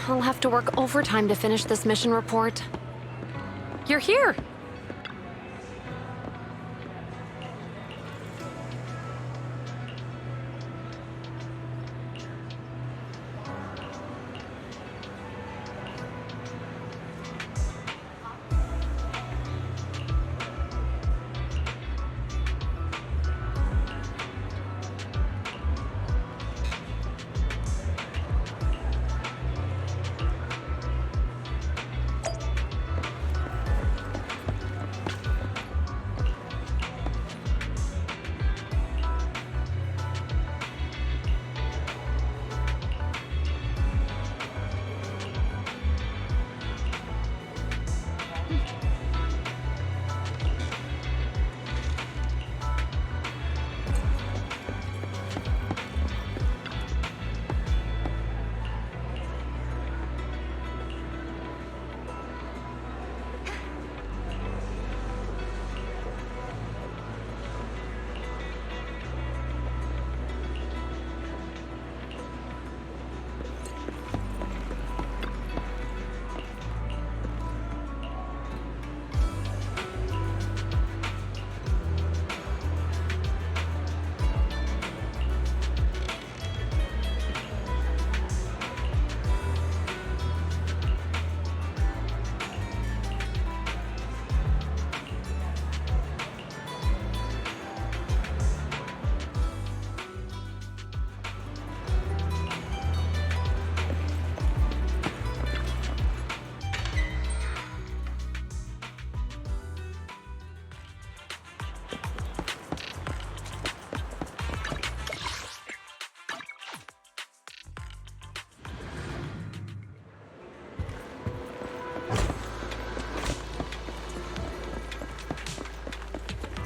I'll have to work overtime to finish this mission report. You're here!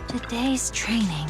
Today's training.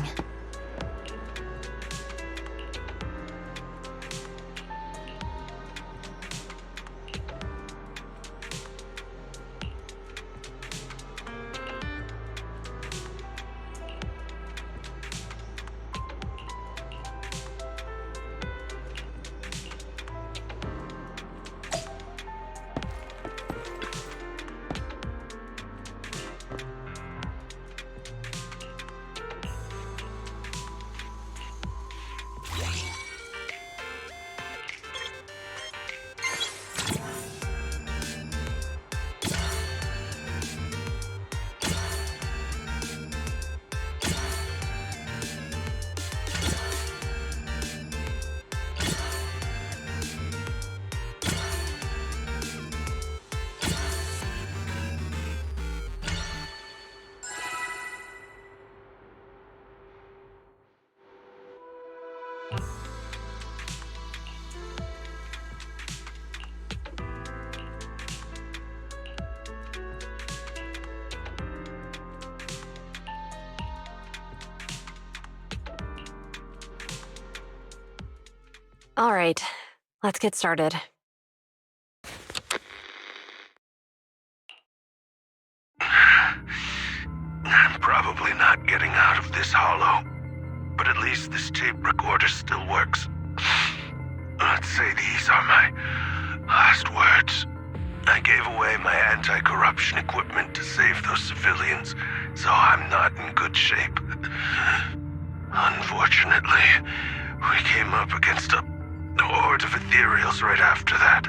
All right, let's get started. I'm probably not getting out of this hollow, but at least this tape recorder still works. Let's say these are my last words. I gave away my anti-corruption equipment to save those civilians, so I'm not in good shape. Unfortunately, we came up against a horde of ethereals right after that.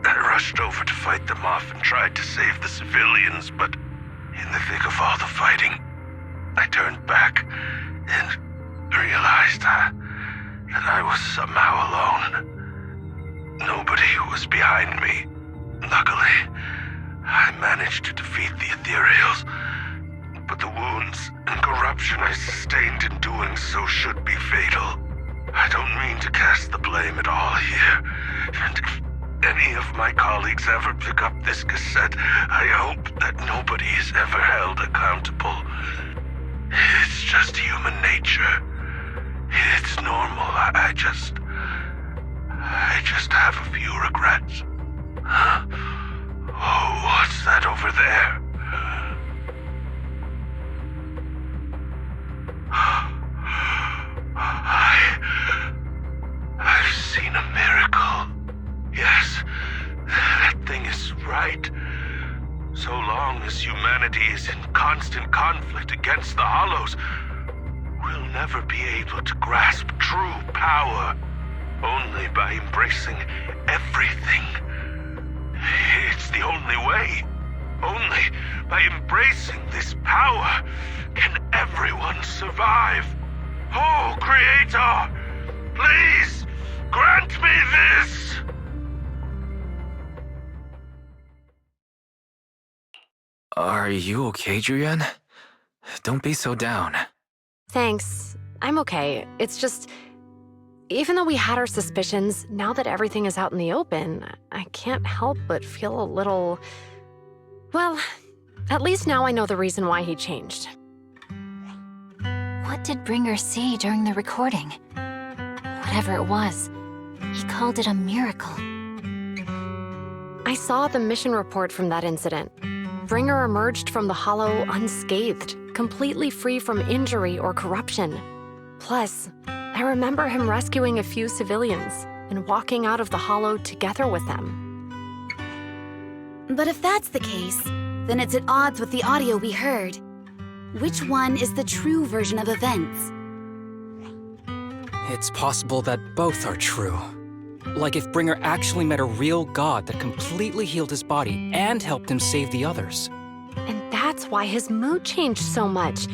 I rushed over to fight them off and tried to save the civilians, but in the thick of all the fighting, I turned back and realized that I was somehow alone. Nobody was behind me. Luckily, I managed to defeat the ethereals, but the wounds and corruption I sustained in doing so should be fatal. I don't mean to cast the blame at all here, and if any of my colleagues ever pick up this cassette, I hope that nobody is ever held accountable. It's just human nature. It's normal. I just have a few regrets. Huh? Oh, what's that over there? I've seen a miracle. Yes, constant conflict against the Hollows, we'll never be able to grasp true power. Only by embracing everything. It's the only way. Only by embracing this power can everyone survive. Oh, Creator, please grant me this! Are you okay, Julian? Don't be so down. Thanks. I'm okay. It's just, even though we had our suspicions, now that everything is out in the open, I can't help but feel a little... Well, at least now I know the reason why he changed. What did Bringer say during the recording? Whatever it was, he called it a miracle. I saw the mission report from that incident. Bringer emerged from the Hollow unscathed, completely free from injury or corruption. Plus, I remember him rescuing a few civilians and walking out of the Hollow together with them. But if that's the case, then it's at odds with the audio we heard. Which one is the true version of events? It's possible that both are true. Like if Bringer actually met a real god that completely healed his body and helped him save the others. And that's why his mood changed so much.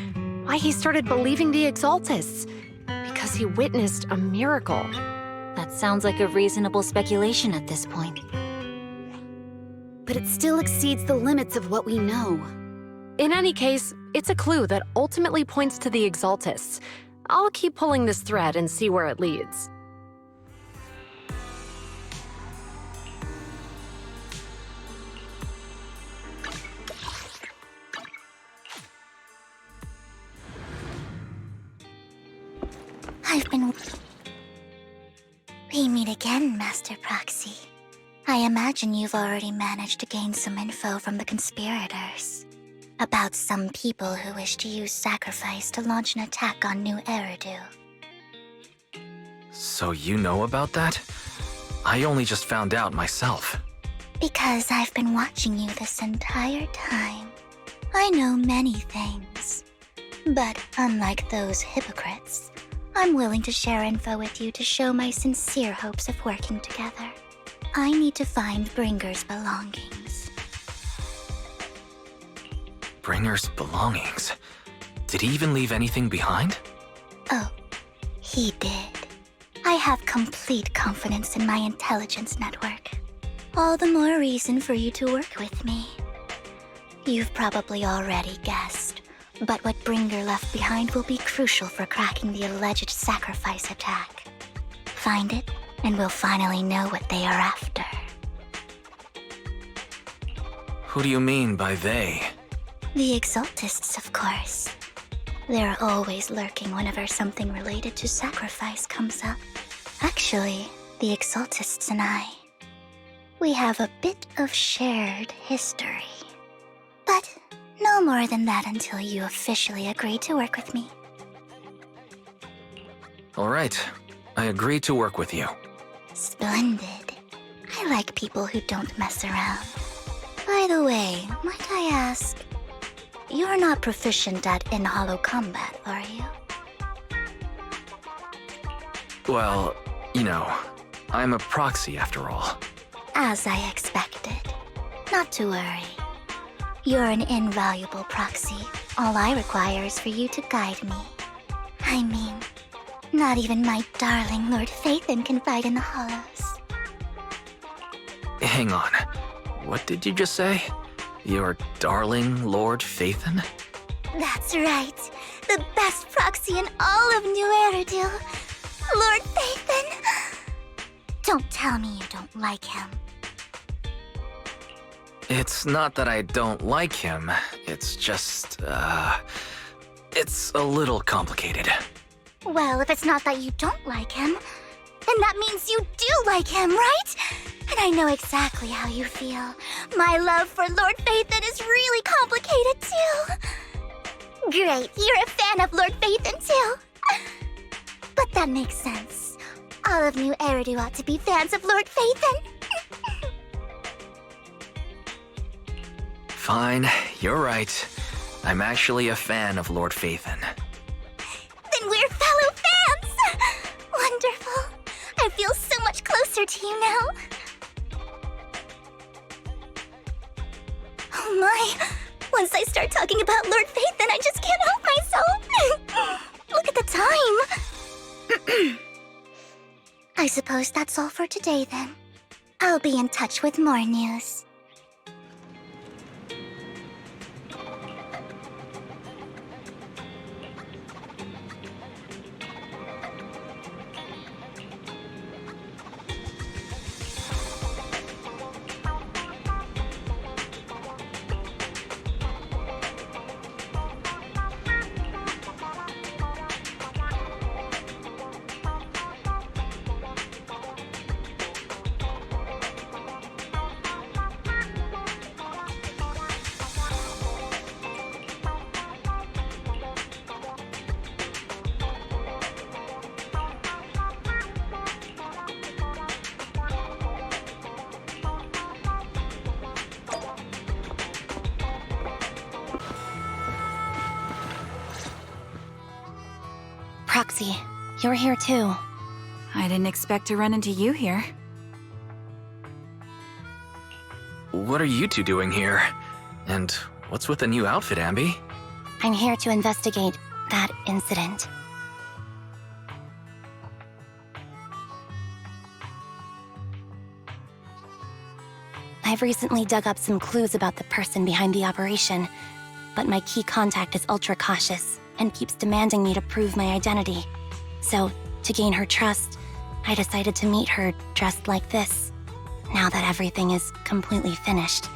Why he started believing the Exaltists. Because he witnessed a miracle. That sounds like a reasonable speculation at this point. But it still exceeds the limits of what we know. In any case, it's a clue that ultimately points to the Exaltists. I'll keep pulling this thread and see where it leads. We meet again, Master Proxy. I imagine you've already managed to gain some info from the conspirators. About some people who wish to use sacrifice to launch an attack on New Eridu. So you know about that? I only just found out myself. Because I've been watching you this entire time. I know many things. But unlike those hypocrites, I'm willing to share info with you to show my sincere hopes of working together. I need to find Bringer's belongings. Bringer's belongings? Did he even leave anything behind? Oh, he did. I have complete confidence in my intelligence network. All the more reason for you to work with me. You've probably already guessed, but what Bringer left behind will be crucial for cracking the alleged sacrifice attack. Find it, and we'll finally know what they are after. Who do you mean by they? The Exaltists, of course. They're always lurking whenever something related to sacrifice comes up. Actually, the Exaltists and I, we have a bit of shared history. But no more than that until you officially agree to work with me. All right, I agree to work with you. Splendid. I like people who don't mess around. By the way, might I ask, you're not proficient at in-hollow combat, are you? Well, you know, I'm a proxy after all. As I expected. Not to worry. You're an invaluable proxy. All I require is for you to guide me. I mean, not even my darling Lord Phaethon can fight in the Hollows. Hang on. What did you just say? Your darling Lord Phaethon? That's right. The best proxy in all of New Eridu. Lord Phaethon. Don't tell me you don't like him. It's not that I don't like him. It's just, it's a little complicated. Well, if it's not that you don't like him, then that means you do like him, right? And I know exactly how you feel. My love for Lord Phaethon is really complicated, too. Great, you're a fan of Lord Phaethon, too. But that makes sense. All of New Eridu ought to be fans of Lord Phaethon. Fine, you're right. I'm actually a fan of Lord Phaethon. Then we're fellow fans! Wonderful. I feel so much closer to you now. Oh my. Once I start talking about Lord Phaethon, I just can't help myself. Look at the time. I suppose that's all for today then. I'll be in touch with more news. Proxy, you're here too. I didn't expect to run into you here. What are you two doing here? And what's with the new outfit, Anby? I'm here to investigate that incident. I've recently dug up some clues about the person behind the operation, but my key contact is ultra cautious and keeps demanding me to prove my identity. So, to gain her trust, I decided to meet her dressed like this. Now that everything is completely finished,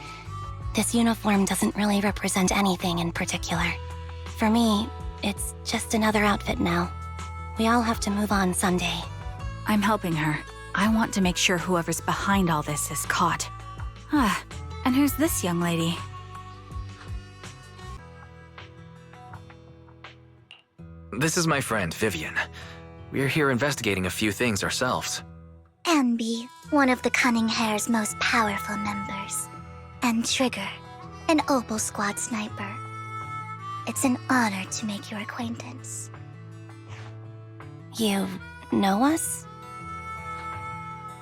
this uniform doesn't really represent anything in particular. For me, it's just another outfit now. We all have to move on someday. I'm helping her. I want to make sure whoever's behind all this is caught. Ah, and who's this young lady? This is my friend, Vivian. We're here investigating a few things ourselves. Anby, one of the Cunning Hair's most powerful members. And Trigger, an Opal Squad sniper. It's an honor to make your acquaintance. You know us?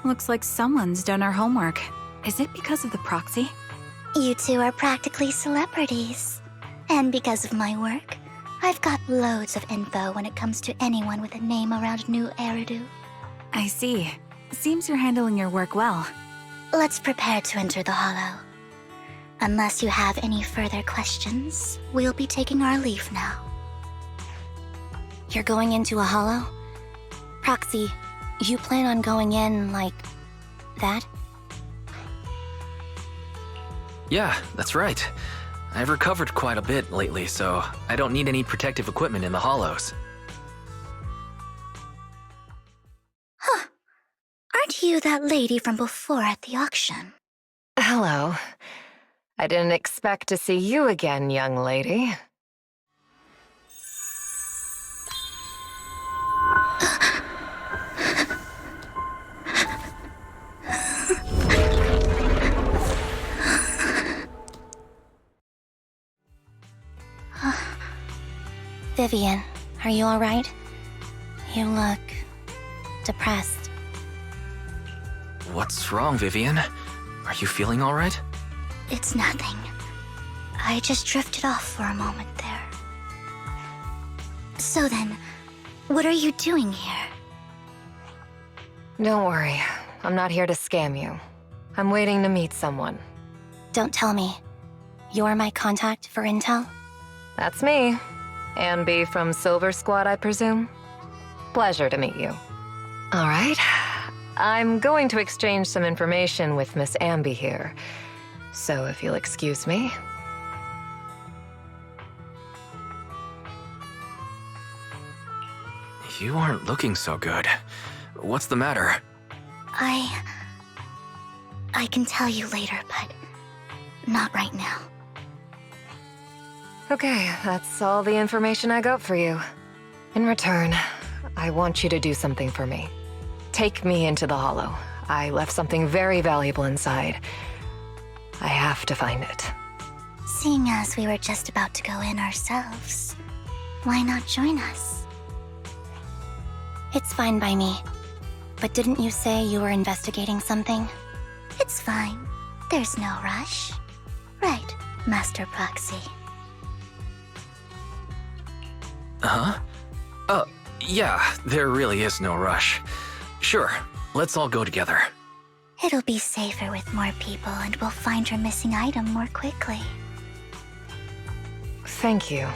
Looks like someone's done our homework. Is it because of the proxy? You two are practically celebrities. And because of my work, I've got loads of info when it comes to anyone with a name around New Eridu. I see. Seems you're handling your work well. Let's prepare to enter the Hollow. Unless you have any further questions, we'll be taking our leave now. You're going into a hollow? Proxy, you plan on going in like that? Yeah, that's right. I've recovered quite a bit lately, so I don't need any protective equipment in the hollows. Aren't you that lady from before at the auction? Hello. I didn't expect to see you again, young lady. Vivian, are you alright? You look depressed. What's wrong, Vivian? Are you feeling all right? It's nothing. I just drifted off for a moment there. So then, what are you doing here? Don't worry. I'm not here to scam you. I'm waiting to meet someone. Don't tell me. You're my contact for intel? That's me. Anby from Silver Squad, I presume? Pleasure to meet you. All right. I'm going to exchange some information with Miss Anby here. So if you'll excuse me. You aren't looking so good. What's the matter? I can tell you later, but not right now. Okay, that's all the information I got for you. In return, I want you to do something for me. Take me into the Hollow. I left something very valuable inside. I have to find it. Seeing as we were just about to go in ourselves, why not join us? It's fine by me. But didn't you say you were investigating something? It's fine. There's no rush. Right, Master Proxy. Huh? Yeah, there really is no rush. Sure, let's all go together. It'll be safer with more people and we'll find her missing item more quickly. Thank you.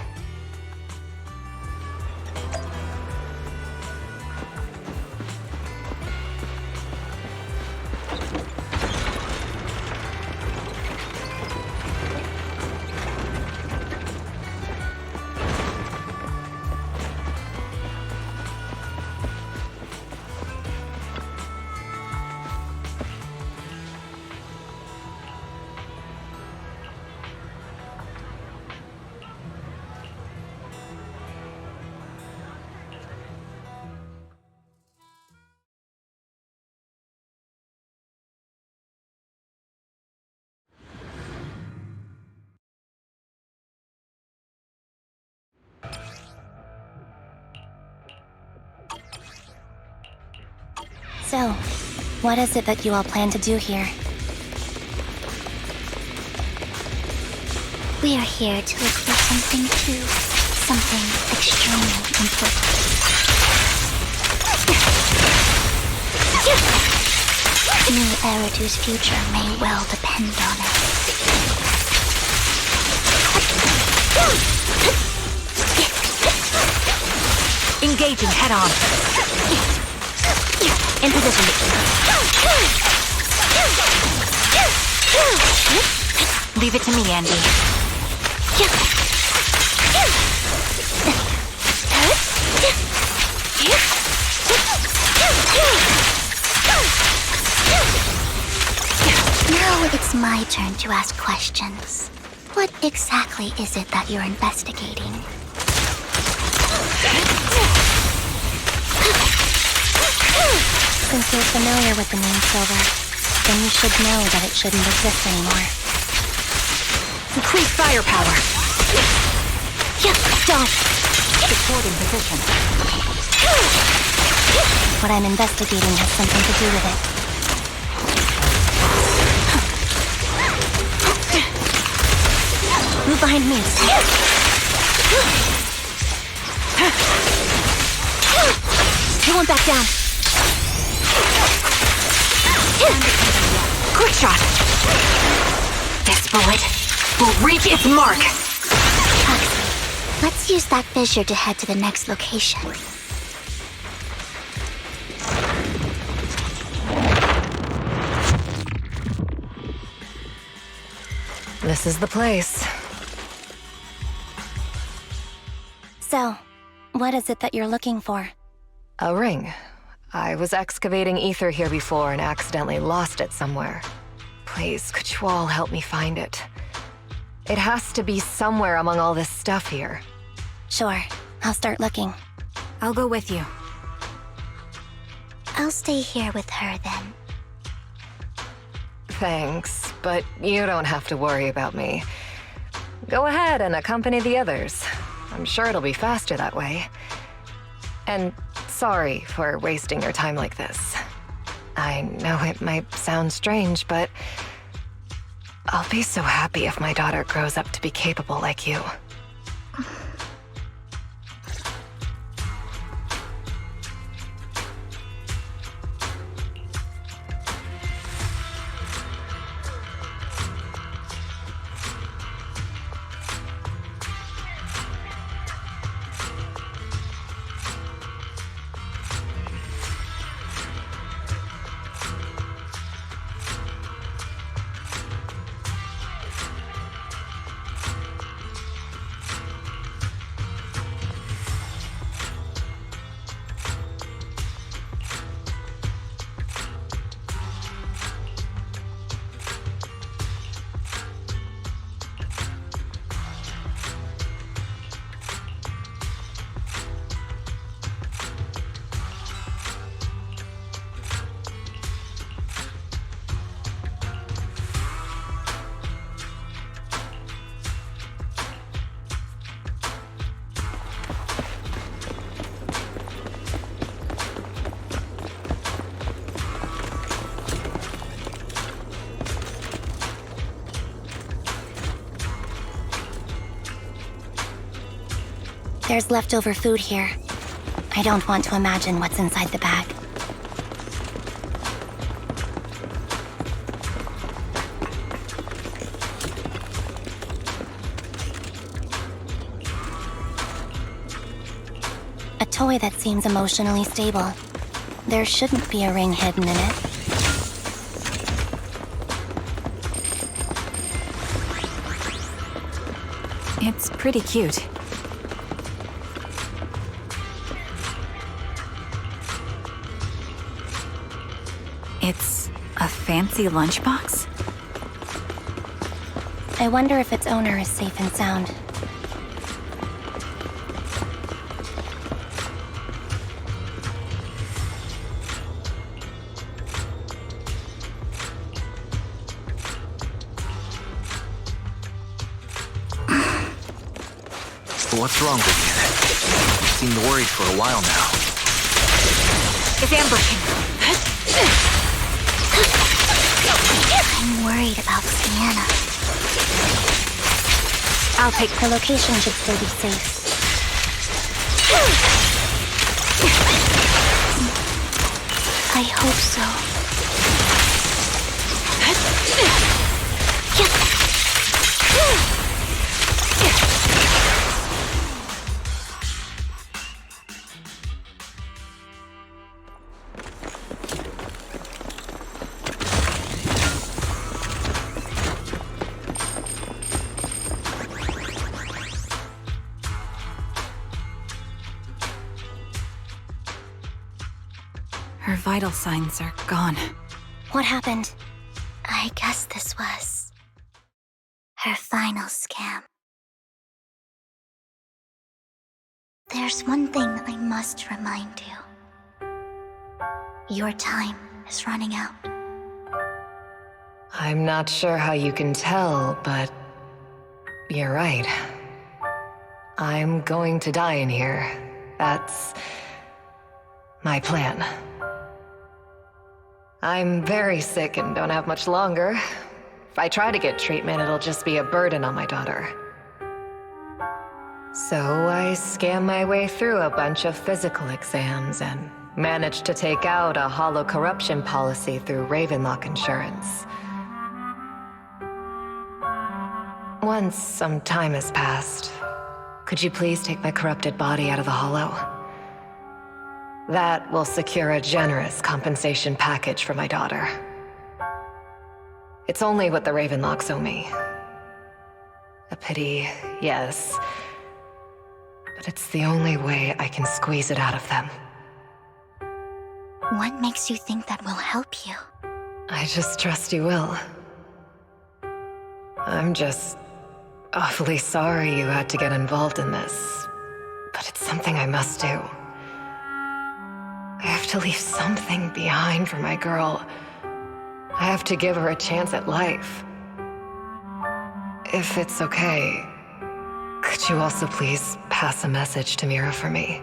So, what is it that you all plan to do here? We are here to look for something too. Something extremely important. New Eridu's future may well depend on it. Engaging head-on. In position. Leave it to me, Anby. Now it's my turn to ask questions. What exactly is it that you're investigating? Since you're familiar with the name Silver, then you should know that it shouldn't exist anymore. Increase firepower. Dodge! Supporting position. What I'm investigating has something to do with it. Move behind me. You won't back down. Quick shot. This bullet will reach its mark. Let's use that fissure to head to the next location. This is the place. So, what is it that you're looking for? A ring. I was excavating ether here before and accidentally lost it somewhere. Please, could you all help me find it? It has to be somewhere among all this stuff here. Sure, I'll start looking. I'll go with you. I'll stay here with her then. Thanks, but you don't have to worry about me. Go ahead and accompany the others. I'm sure it'll be faster that way. And sorry for wasting your time like this. I know it might sound strange, but I'll be so happy if my daughter grows up to be capable like you. There's leftover food here. I don't want to imagine what's inside the bag. A toy that seems emotionally stable. There shouldn't be a ring hidden in it. It's pretty cute. It's a fancy lunchbox? I wonder if its owner is safe and sound. What's wrong, Vivian? You seem worried for a while now. It's ambushing. I'm worried about Sienna. I'll take her location should still be safe. I hope so. Her vital signs are gone. What happened? I guess this was her final scam. There's one thing I must remind you. Your time is running out. I'm not sure how you can tell, but you're right. I'm going to die in here. That's my plan. I'm very sick and don't have much longer. If I try to get treatment, it'll just be a burden on my daughter. So I scam my way through a bunch of physical exams and managed to take out a hollow corruption policy through Ravenlock Insurance. Once some time has passed, could you please take my corrupted body out of the hollow? That will secure a generous compensation package for my daughter. It's only what the Ravenlocks owe me. A pity, yes. But it's the only way I can squeeze it out of them. What makes you think that will help you? I just trust you will. I'm just awfully sorry you had to get involved in this. But it's something I must do. I have to leave something behind for my girl. I have to give her a chance at life. If it's okay, could you also please pass a message to Mira for me?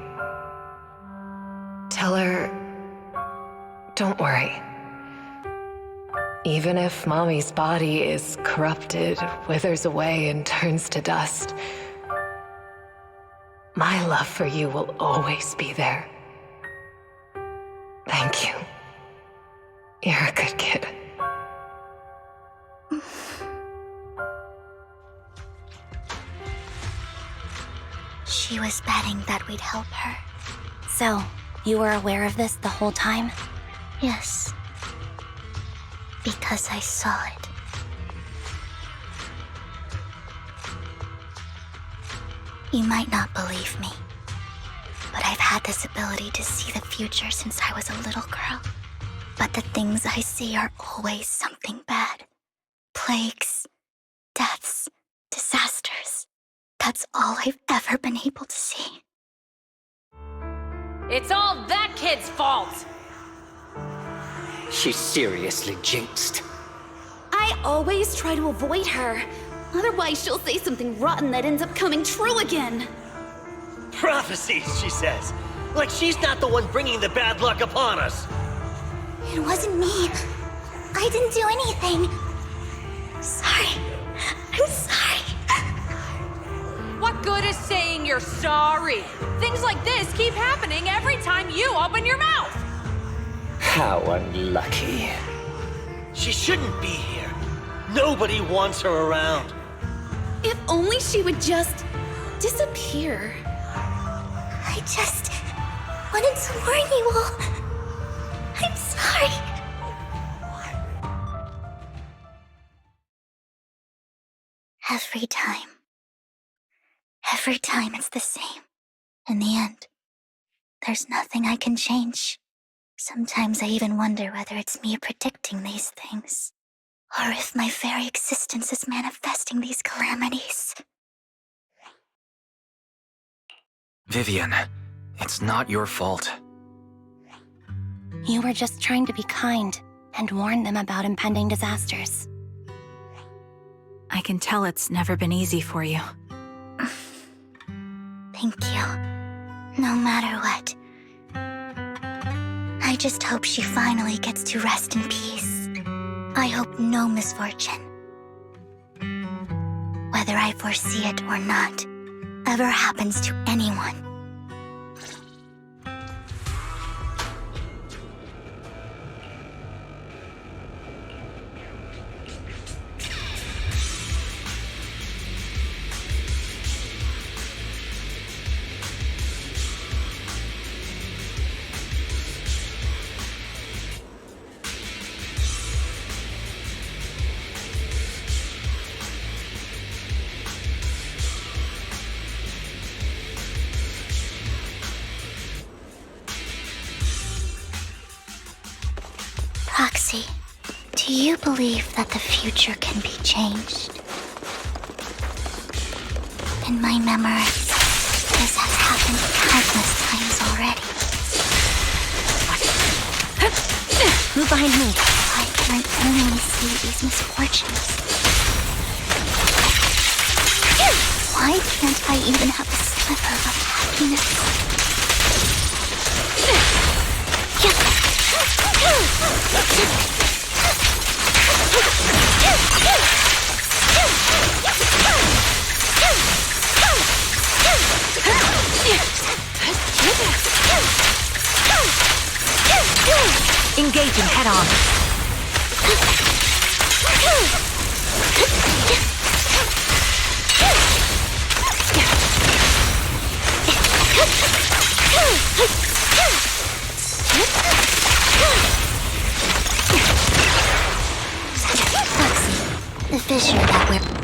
Tell her, don't worry. Even if Mommy's body is corrupted, withers away, and turns to dust, my love for you will always be there. Thank you. You're a good kid. She was betting that we'd help her. So, you were aware of this the whole time? Yes. Because I saw it. You might not believe me, but I've had this ability to see the future since I was a little girl. But the things I see are always something bad. Plagues, deaths, disasters. That's all I've ever been able to see. It's all that kid's fault! She's seriously jinxed. I always try to avoid her. Otherwise, she'll say something rotten that ends up coming true again. Prophecies, she says. Like she's not the one bringing the bad luck upon us. It wasn't me. I didn't do anything. Sorry. I'm sorry. What good as saying you're sorry? Things like this keep happening every time you open your mouth. How unlucky. She shouldn't be here. Nobody wants her around. If only she would just disappear. I just wanted to warn you all. I'm sorry. Every time it's the same. In the end, there's nothing I can change. Sometimes I even wonder whether it's me predicting these things, or if my very existence is manifesting these calamities. Vivian, it's not your fault. You were just trying to be kind and warn them about impending disasters. I can tell it's never been easy for you. Thank you. No matter what. I just hope she finally gets to rest in peace. I hope no misfortune, whether I foresee it or not, ever happens to anyone. Proxy, do you believe that the future can be changed? In my memory, this has happened countless times already. Move behind me. Why can I only see these misfortunes? Why can't I even have a sliver of happiness? Engaging head-on. The fissure that we're...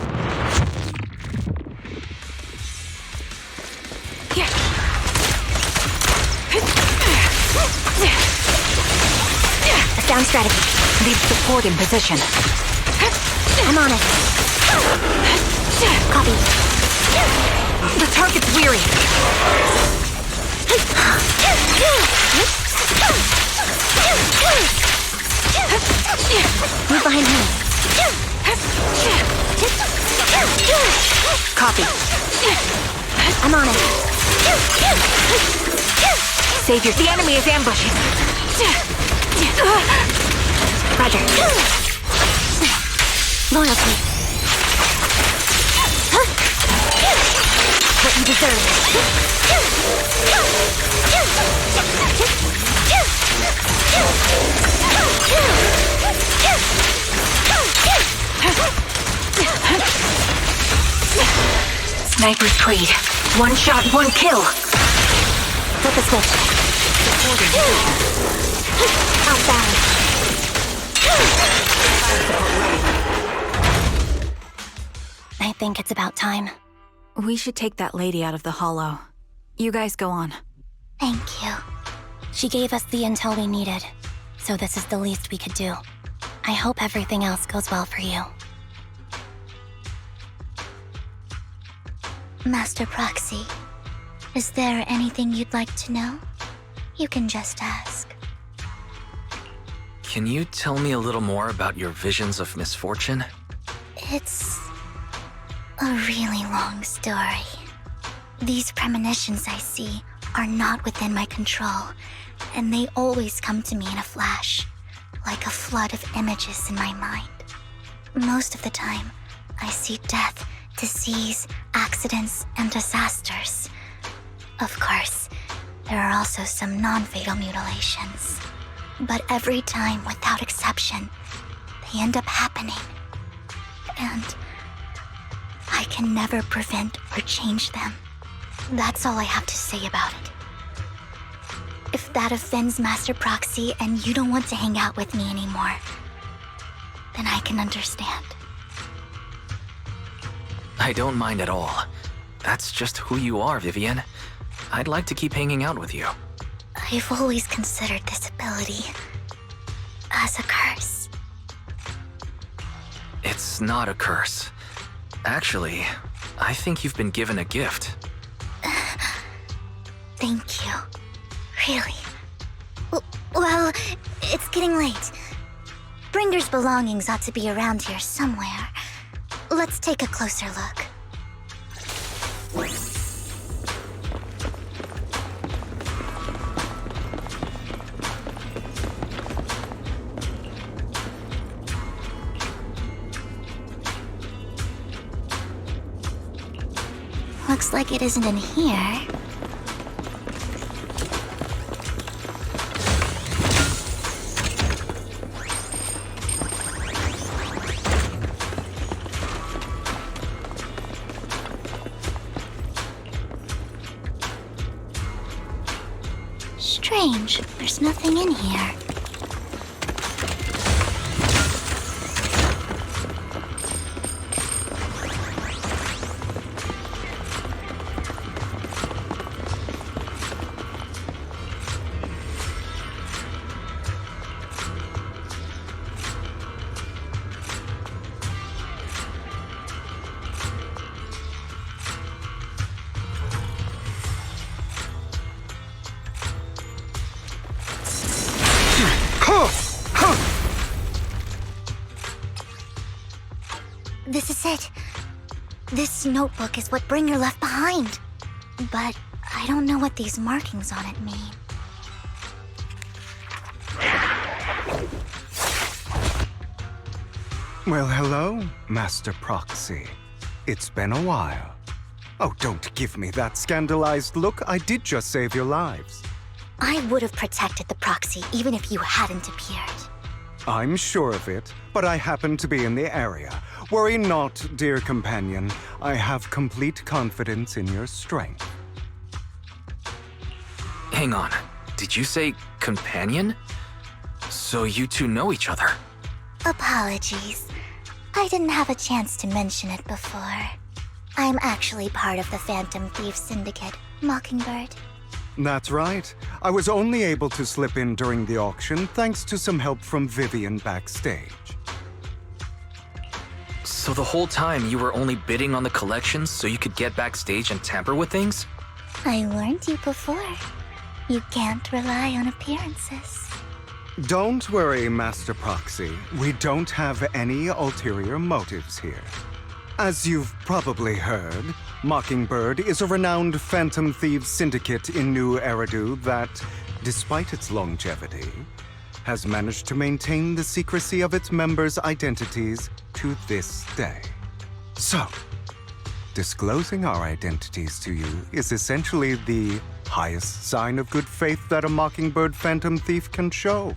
Down strategy. Leave support in position. I'm on it. Copy. The target's weary. Move behind me. Copy. I'm on it. Savior, the enemy is ambushing. Roger. Loyalty. What you deserve. Sniper's trade. One shot, one kill. Flip the switch. Outbound. I think it's about time. We should take that lady out of the hollow. You guys go on. Thank you. She gave us the intel we needed, so this is the least we could do. I hope everything else goes well for you. Master Proxy, is there anything you'd like to know? You can just ask. Can you tell me a little more about your visions of misfortune? It's a really long story. These premonitions I see are not within my control, and they always come to me in a flash, like a flood of images in my mind. Most of the time, I see death disease, accidents, and disasters. Of course, there are also some non-fatal mutilations. But every time, without exception, they end up happening. And I can never prevent or change them. That's all I have to say about it. If that offends Master Proxy and you don't want to hang out with me anymore, then I can understand. I don't mind at all. That's just who you are, Vivian. I'd like to keep hanging out with you. I've always considered this ability as a curse. It's not a curse. Actually, I think you've been given a gift. Thank you. Really? Well, it's getting late. Bringer's belongings ought to be around here somewhere. Let's take a closer look. Looks like it isn't in here. Strange, there's nothing in here. This is it. This notebook is what Bringer left behind. But I don't know what these markings on it mean. Well, hello, Master Proxy. It's been a while. Oh, don't give me that scandalized look. I did just save your lives. I would have protected the Proxy even if you hadn't appeared. I'm sure of it, but I happen to be in the area. Worry not, dear companion. I have complete confidence in your strength. Hang on. Did you say companion? So you two know each other? Apologies. I didn't have a chance to mention it before. I'm actually part of the Phantom Thief Syndicate, Mockingbird. That's right. I was only able to slip in during the auction thanks to some help from Vivian backstage. So the whole time you were only bidding on the collections so you could get backstage and tamper with things? I warned you before. You can't rely on appearances. Don't worry, Master Proxy. We don't have any ulterior motives here. As you've probably heard, Mockingbird is a renowned Phantom Thieves syndicate in New Eridu that, despite its longevity, has managed to maintain the secrecy of its members' identities to this day. So, disclosing our identities to you is essentially the highest sign of good faith that a Mockingbird Phantom Thief can show.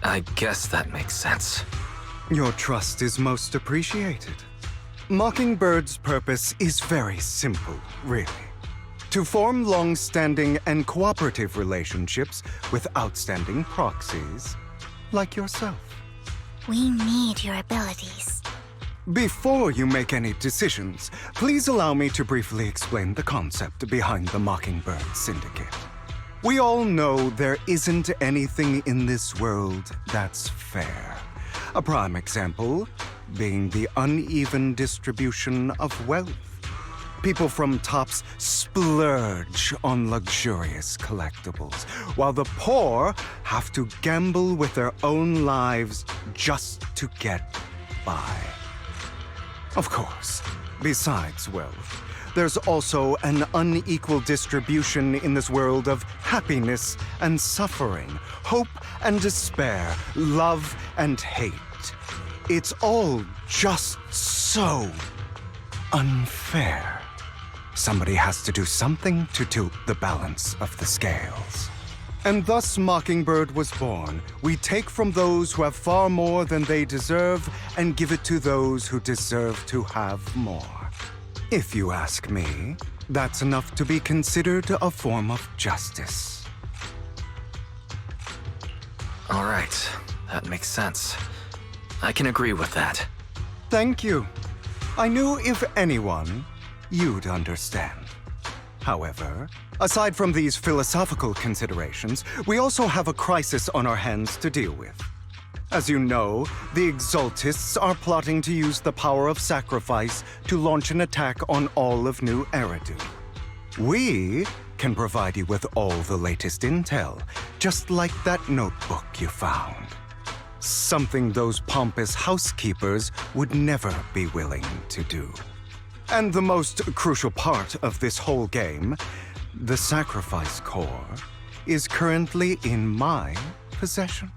I guess that makes sense. Your trust is most appreciated. Mockingbird's purpose is very simple, really. To form long-standing and cooperative relationships with outstanding proxies like yourself. We need your abilities. Before you make any decisions, please allow me to briefly explain the concept behind the Mockingbird Syndicate. We all know there isn't anything in this world that's fair. A prime example being the uneven distribution of wealth. People from tops splurge on luxurious collectibles, while the poor have to gamble with their own lives just to get by. Of course, besides wealth, there's also an unequal distribution in this world of happiness and suffering, hope and despair, love and hate, It's all just so unfair. Somebody has to do something to tilt the balance of the scales. And thus Mockingbird was born. We take from those who have far more than they deserve and give it to those who deserve to have more. If you ask me, that's enough to be considered a form of justice. All right, that makes sense. I can agree with that. Thank you. I knew if anyone, you'd understand. However, aside from these philosophical considerations, we also have a crisis on our hands to deal with. As you know, the Exaltists are plotting to use the power of sacrifice to launch an attack on all of New Eridu. We can provide you with all the latest intel, just like that notebook you found. Something those pompous housekeepers would never be willing to do. And the most crucial part of this whole game, the sacrifice core, is currently in my possession.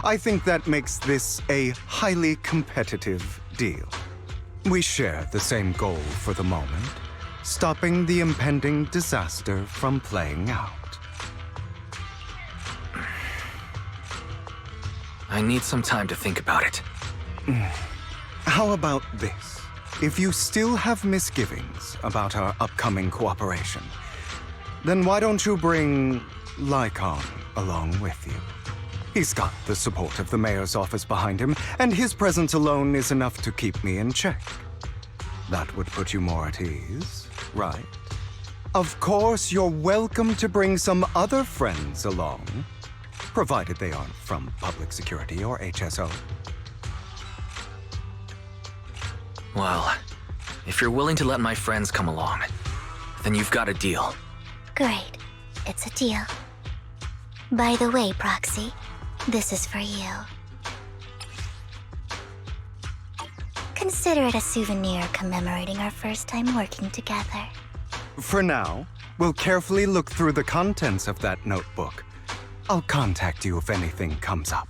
I think that makes this a highly competitive deal. We share the same goal for the moment, stopping the impending disaster from playing out. I need some time to think about it. How about this? If you still have misgivings about our upcoming cooperation, then why don't you bring Lycon along with you? He's got the support of the mayor's office behind him, and his presence alone is enough to keep me in check. That would put you more at ease, right? Of course, you're welcome to bring some other friends along, provided they aren't from public security or HSO. Well, if you're willing to let my friends come along, then you've got a deal. Great. It's a deal. By the way, Proxy, this is for you. Consider it a souvenir commemorating our first time working together. For now, we'll carefully look through the contents of that notebook. I'll contact you if anything comes up.